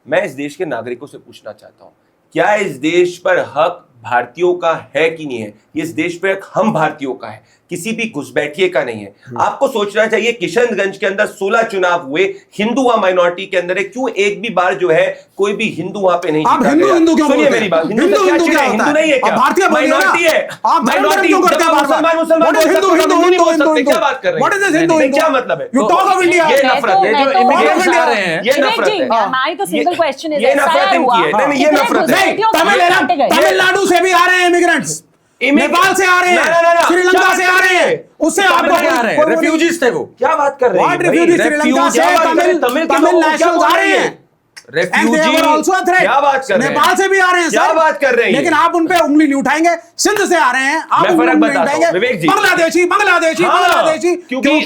मैं इस देश के नागरिकों से पूछना चाहता हूं, क्या इस देश पर हक भारतीयों का है कि नहीं है? इस देश पे हक हम भारतीयों का है, किसी भी घुसपैठिए का नहीं है। आपको सोचना चाहिए, किशनगंज के अंदर 16 चुनाव हुए, हिंदू वहां माइनॉरिटी के अंदर है, क्यों एक भी बार जो है कोई भी हिंदू वहां पे नहीं जीता गया? हिंदू क्यों बोलते हैं? मेरी बात, हिंदू क्या होता है? हिंदू नहीं है क्या? भारतीय माइनॉरिटी है। आप माइनॉरिटी क्यों करते हैं? मुसलमान मुसलमान बोल सकते हैं, हिंदू नहीं बोल सकते। क्या बात कर रहे हैं? What is this Hindu? क्या मतलब है? You talk of India. ये नफरत है, जो इमिग्रेंट्स आ रहे हैं, ये नफरत है। माय तो सिंगल क्वेश्चन है, ये नफरत इनकी है। नहीं, ये नफरत है। तमिलनाडु से भी आ रहे हैं इमिग्रेंट्स, नेपाल से आ रहे हैं, श्रीलंका से आ रहे हैं, उससे आपको आ रहे हैं, रेफ्यूजीज थे वो। क्या बात कर रहे हैं? रेफ्यूजी श्रीलंका से तमिल नेशनल्स आ रहे हैं, क्या बात कर रहे हैं? नेपाल से भी आ रहे हैं, क्या बात कर रहे हैं? लेकिन आप उन पे उंगली नहीं उठाएंगे। सिंध से आ रहे हैं, आप मैं फर्क उंगली नहीं बताता हूं, उठाएंगे। विवेक जी। बांग्लादेशी क्योंकि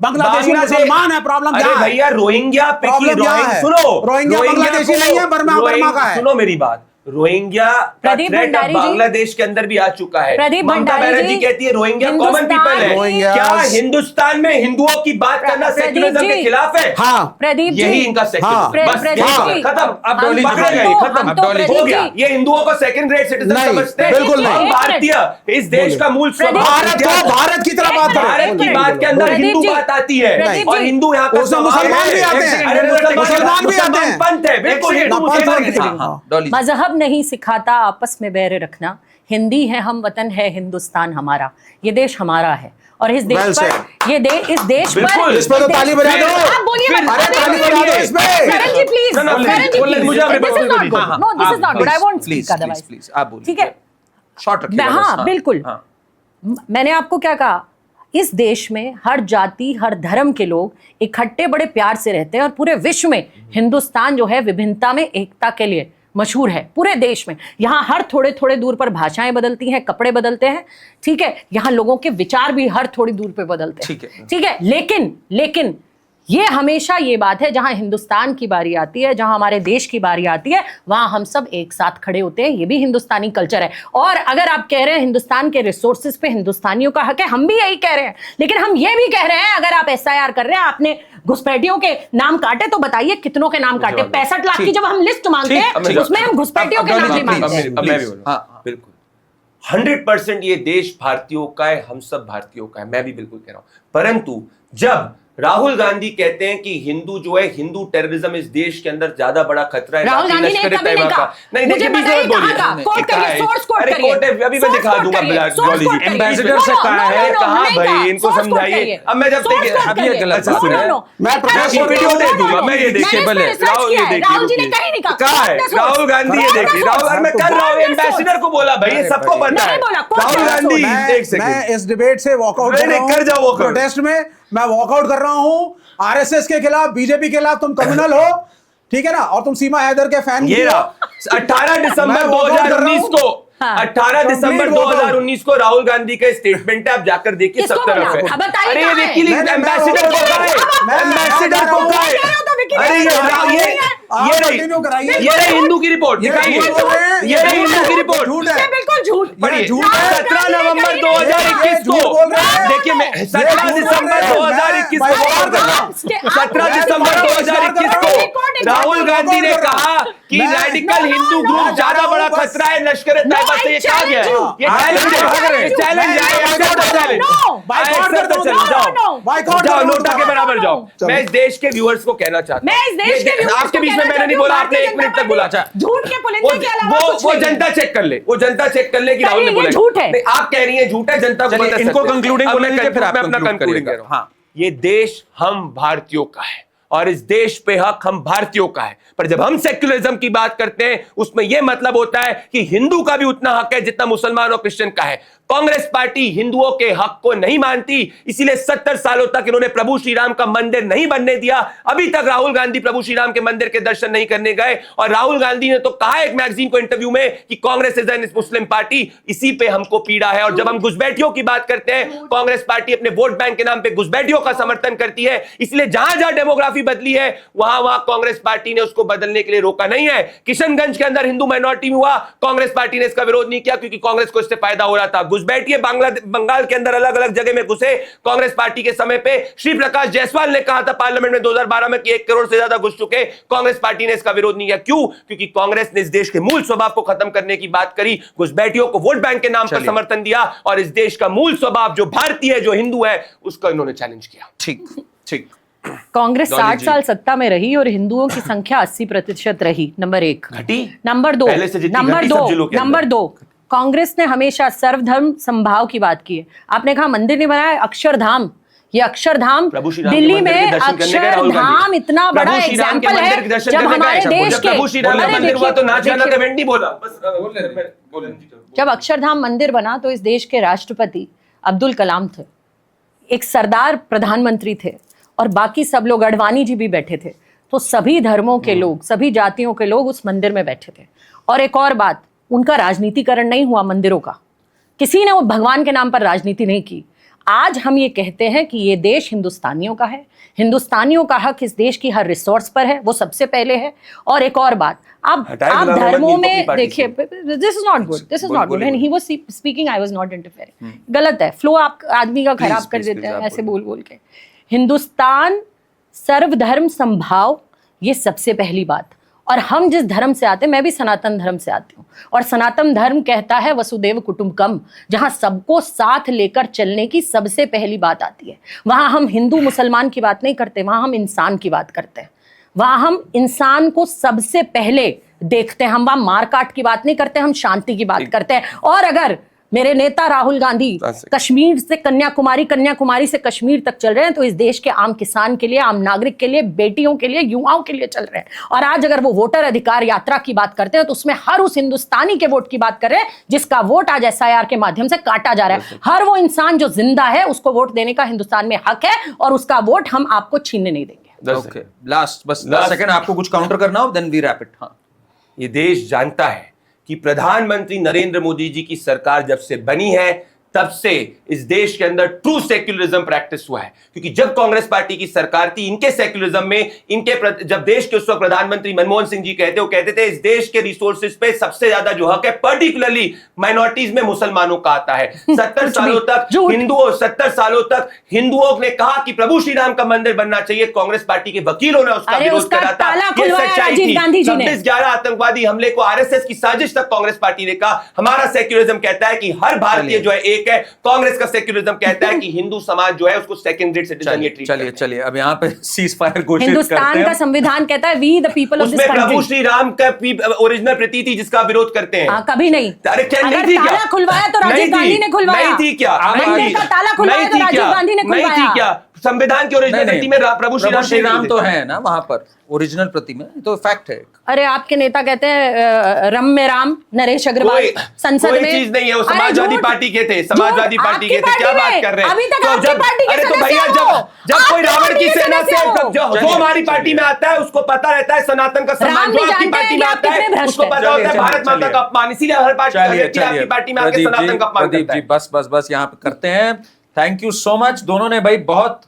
बांग्लादेशी मुसलमान है। प्रॉब्लम क्या है भैया? रोहिंग्या पे की रोहिंग्या बांग्लादेशी नहीं है, बर्मा का है। सुनो मेरी बात, रोहिंग्या का थ्रेट बांग्लादेश के अंदर भी आ चुका है। ममता बनर्जी कहती है रोहिंग्या कॉमन पीपल है। क्या हिंदुस्तान में हिंदुओं की बात करना सेक्युलरिज्म के खिलाफ है? हाँ, प्रदीप जी, यही इनका सेक्युलरिज्म, बस यही खत्म। अब डॉली हो गया। ये हिंदुओं को सेकंड ग्रेड सिटीजन समझते हैं? बिल्कुल नहीं। भारतीय इस देश का मूल भारत की तरफ बात करें। भारत की बात के अंदर हिंदू बात आती है, और हिंदू यहाँ पर मुसलमान भी आते हैं, मुसलमान भी आते हैं, पंथ है, बिल्कुल हिंदू मुसलमान। मजहब नहीं सिखाता आपस में बैर रखना। हिंदी है हम, वतन है हिंदुस्तान हमारा, ये देश हमारा है। और इस देश पर इस देश पर इस पर तो ताली बजा दो। आप बोलिए मत, ताली बजा दो इस पे। करण जी प्लीज, करण जी प्लीज, मुझे this is not good, no this is not good, I won't speak otherwise, please आप बोलिए। ठीक है, शॉर्ट रखिए। हाँ बिल्कुल। मैंने आपको क्या कहा, इस देश में हर जाति हर धर्म के लोग इकट्ठे बड़े प्यार से रहते हैं, और पूरे विश्व में हिंदुस्तान जो है विभिन्नता में एकता के लिए मशहूर है। पूरे देश में यहाँ हर थोड़े थोड़े दूर पर भाषाएं बदलती हैं, कपड़े बदलते हैं, ठीक है, यहाँ लोगों के विचार भी हर थोड़ी दूर पे बदलते हैं, ठीक है। लेकिन ये हमेशा ये बात है, जहां हिंदुस्तान की बारी आती है, जहां हमारे देश की बारी आती है, वहां हम सब एक साथ खड़े होते हैं। ये भी हिंदुस्तानी कल्चर है। और अगर आप कह रहे हैं हिंदुस्तान के रिसोर्सेज पे हिंदुस्तानियों का हक है, हम भी यही कह रहे हैं। लेकिन हम ये भी कह रहे हैं, अगर आप SIR कर रहे हैं, आपने घुसपैठियों के नाम काटे, तो बताइए कितनों के नाम काटे? 65 लाख की जब हम लिस्ट मांगते हैं, उसमें हम घुसपैठियों के नाम नहीं मांगते हैं। बिल्कुल 100% ये देश भारतीयों का है, हम सब भारतीयों का है, मैं भी बिल्कुल कह रहा हूं। परंतु जब राहुल गांधी कहते हैं कि हिंदू जो है, हिंदू टेररिज्म इस देश के अंदर ज्यादा बड़ा खतरा है, राहुल गांधी ने कभी नहीं कहा। नहीं, मुझे बताइए कहाँ का? कोट करिए, सोर्स कोट करिए। अभी मैं दिखा दूंगा जॉली जी, एम्बेसडर से कहा है, कहा भाई इनको समझाइए। अब मैं जब अभी ये गलत सुन रहे हैं, मैं प्रोफेशनल वीडियो दे दूंगा, मैं ये देखिए भले राहुल जी ने कहीं नहीं कहा है, राहुल गांधी ये देखिए, राहुल मैं कर रहा हूँ, एम्बेसडर को बोला भाई, ये सबको पता है। राहुल गांधी एक सेकंड, मैं इस डिबेट से वॉकआउट कर जाओ, प्रोटेस्ट में मैं वॉकआउट कर रहा हूं। RSS के खिलाफ, बीजेपी के खिलाफ तुम कम्युनल हो, ठीक है ना, और तुम सीमा हैदर के फैन। ये 18 दिसंबर 2019 को 18 दिसंबर 2019 को राहुल गांधी का स्टेटमेंट है, आप जाकर देखिए, सब तरफ है। अरे ये देखिए, एम्बेसडर को कहा है, एम्बेसडर को कहा है। अरे ये रही हिंदू की रिपोर्ट, दिखाइए, ये रही हिंदू की रिपोर्ट। झूठ है, बिल्कुल झूठ। पढ़िए, 17 नवंबर 2021 को देखिए, 17 दिसंबर 2021 को 17 दिसंबर 2021 को राहुल गांधी ने कहा कि रेडिकल हिंदू ग्रुप ज्यादा बड़ा खतरा है लश्कर तैयबा से। ये कहा गया है, ये चैलेंज है, जाओ नोटा के बराबर जाओ। मैं इस देश के व्यूअर्स को कहना चाहता हूँ, आपके बीच में मैंने नहीं बोला, आपने 1 मिनट तक बोला। झूठ के पुलिंदे के अलावा वो जनता चेक कर ले, वो जनता चेक कर ले कि राहुल ने बोला झूठ है। आप कह रही हैं झूठ है, जनता को पता है। इनको कंक्लूडिंग बोलने के फिर आप अपना कंक्लूडिंग करो। हाँ, ये देश हम भारतीयों का है, और इस देश पे हक हम भारतीयों का है। पर जब हम सेक्युलरिज्म की बात करते हैं, उसमें यह मतलब होता है कि हिंदू का भी उतना हक है जितना मुसलमान और क्रिश्चियन का है। कांग्रेस पार्टी हिंदुओं के हक को नहीं मानती, इसीलिए 70 सालों तक इन्होंने प्रभु श्री राम का मंदिर नहीं बनने दिया। अभी तक राहुल गांधी प्रभु श्री राम के मंदिर के दर्शन नहीं करने गए, और राहुल गांधी ने तो कहा एक मैगजीन को इंटरव्यू में कि Congress is an Muslim party. इसी पे हमको पीड़ा है। और जब हम घुसपैठियों की बात करते हैं, कांग्रेस पार्टी अपने वोट बैंक के नाम पे घुसपैठियों का समर्थन करती है। इसलिए जहां जहां डेमोग्राफी बदली है, वहां कांग्रेस पार्टी ने उसको बदलने के लिए रोका नहीं है। किशनगंज के अंदर हिंदू माइनॉरिटी में हुआ, कांग्रेस पार्टी ने इसका विरोध नहीं किया, क्योंकि कांग्रेस को इससे फायदा हो रहा था। घुसपैठिए बंगाल के अंदर अलग अलग जगह में घुसे कांग्रेस पार्टी के समय पे। श्री प्रकाश जायसवाल ने कहा था पार्लियामेंट में 2012 में कि 1 करोड़ से ज्यादा घुस चुके, कांग्रेस पार्टी ने इसका विरोध नहीं किया। क्यों? क्योंकि कांग्रेस ने इस देश के मूल स्वभाव को खत्म करने की बात करी, घुसपैठियों को वोट बैंक के नाम पर समर्थन दिया, और इस देश का मूल स्वभाव जो भारतीय है, जो हिंदू है, उसका इन्होंने चैलेंज किया। ठीक ठीक। कांग्रेस 60 साल सत्ता में रही और हिंदुओं की संख्या 80% रही, नंबर 1। घटी? नंबर 2, नंबर 2, कांग्रेस ने हमेशा सर्वधर्म संभाव की बात की है। आपने कहा मंदिर नहीं बनाया, अक्षरधाम, ये अक्षरधाम दिल्ली में, अक्षरधाम इतना बड़ा एग्जाम्पल है। जब हमारे देश के जब अक्षरधाम मंदिर बना तो इस देश के राष्ट्रपति अब्दुल कलाम थे, एक सरदार प्रधानमंत्री थे, और बाकी सब लोग, अडवाणी जी भी बैठे थे। तो सभी धर्मों के लोग, सभी जातियों के लोग उस मंदिर में बैठे थे। और एक और बात, उनका राजनीतिकरण नहीं हुआ मंदिरों का, किसी ने वो भगवान के नाम पर राजनीति नहीं की। आज हम ये कहते हैं कि ये देश हिंदुस्तानियों का है, हिंदुस्तानियों का हक इस देश की हर रिसोर्स पर है, वो सबसे पहले है। और एक और बात, आप धर्मों में देखिए, this is not good, this is not good, and he was speaking, I was not interfering. गलत है, फ्लो आप आदमी का खराब कर देते हैं ऐसे बोल बोल के। हिंदुस्तान सर्वधर्म संभाव, ये सबसे पहली बात। और हम जिस धर्म से आते हैं, मैं भी सनातन धर्म से आती हूँ, और सनातन धर्म कहता है वसुदेव कुटुंबकम, जहाँ सबको साथ लेकर चलने की सबसे पहली बात आती है। वहाँ हम हिंदू मुसलमान की बात नहीं करते, वहाँ हम इंसान की बात करते हैं। वहाँ हम इंसान को सबसे पहले देखते हैं, हम वहाँ मारकाट की बात नहीं करते, हम शांति की बात करते हैं। और अगर मेरे नेता राहुल गांधी कश्मीर से कन्याकुमारी, कन्याकुमारी से कश्मीर तक चल रहे हैं, तो इस देश के आम किसान के लिए, आम नागरिक के लिए, बेटियों के लिए, युवाओं के लिए चल रहे हैं। और आज अगर वो वोटर अधिकार यात्रा की बात करते हैं, तो उसमें हर उस हिंदुस्तानी के वोट की बात कर रहे हैं जिसका वोट आज SIR के माध्यम से काटा जा रहा है। हर वो इंसान जो जिंदा है, उसको वोट देने का हिंदुस्तान में हक है, और उसका वोट हम आपको छीनने नहीं देंगे। ओके, लास्ट सेकंड, आपको कुछ काउंटर करना हो, देन वी रैप इट। हाँ, ये देश जानता है कि प्रधानमंत्री नरेंद्र मोदी जी की सरकार जब से बनी है, तब से इस देश के अंदर ट्रू सेक्युलरिज्म प्रैक्टिस हुआ है। क्योंकि जब कांग्रेस पार्टी की सरकार थी, इनके सेक्युलरिज्म में, जब देश के उस वक्त प्रधानमंत्री मनमोहन सिंह जी कहते थे इस देश के रिसोर्सेज पे सबसे ज्यादा जो हक है पर्टिकुलरली माइनॉरिटीज में मुसलमानों का आता है। 70 सालों तक हिंदुओं ने कहा कि प्रभु श्री राम का मंदिर बनना चाहिए, कांग्रेस पार्टी के वकीलों ने उसका विरोध करा था। ये सच्चाई थी। 26/11 आतंकवादी हमले को RSS की साजिश तक कांग्रेस पार्टी ने कहा। हमारा सेक्युलरिज्म कहता है कि हर भारतीय जो है एक है। कांग्रेस का सेक्युलरिज्म कहता है कि हिंदू समाज जो है उसको सेकंड रेट सिटीजन ये ट्रीट करता है। चलिए अब यहाँ पे सीज फायर घोषित करते हैं। हिंदुस्तान का संविधान कहता है we the people of this country. उसमें प्रभु श्री राम का ओरिजिनल प्रतीक थी जिसका विरोध करते हैं। कभी नहीं। अरे क्या नहीं थी क्या? ताला खुलवाया तो राजीव गांधी ने खुलवाया। नहीं थी क्या? मंदिर का ताला खुलवाया तो राजीव गांधी ने खुलवाया। नहीं थी क्या? संविधान की ओरिजिनल प्रति में प्रभु श्री राम तो है ना वहां पर ओरिजिनल प्रति में, तो फैक्ट है। अरे आपके नेता कहते हैं रम में राम, नरेश अग्रवाल संसद में। कोई चीज नहीं है, वो समाजवादी पार्टी के थे, समाजवादी पार्टी के थे। क्या बात कर रहे हैं? अभी तक आपकी पार्टी के अरे तो भैया जब कोई रावण की सेना से जो हमारी पार्टी में आता है उसको पता रहता है सनातन का सम्मान, जो आपकी पार्टी में आता है उसको पता होता है भारत माता का अपमान। इसीलिए हर पार्टी आपकी पार्टी में आके सनातन का अपमान करता है। बस यहाँ पे करते हैं। थैंक यू सो मच, दोनों ने भाई बहुत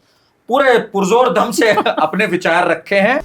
पूरे पुरजोर दम से अपने विचार रखे हैं।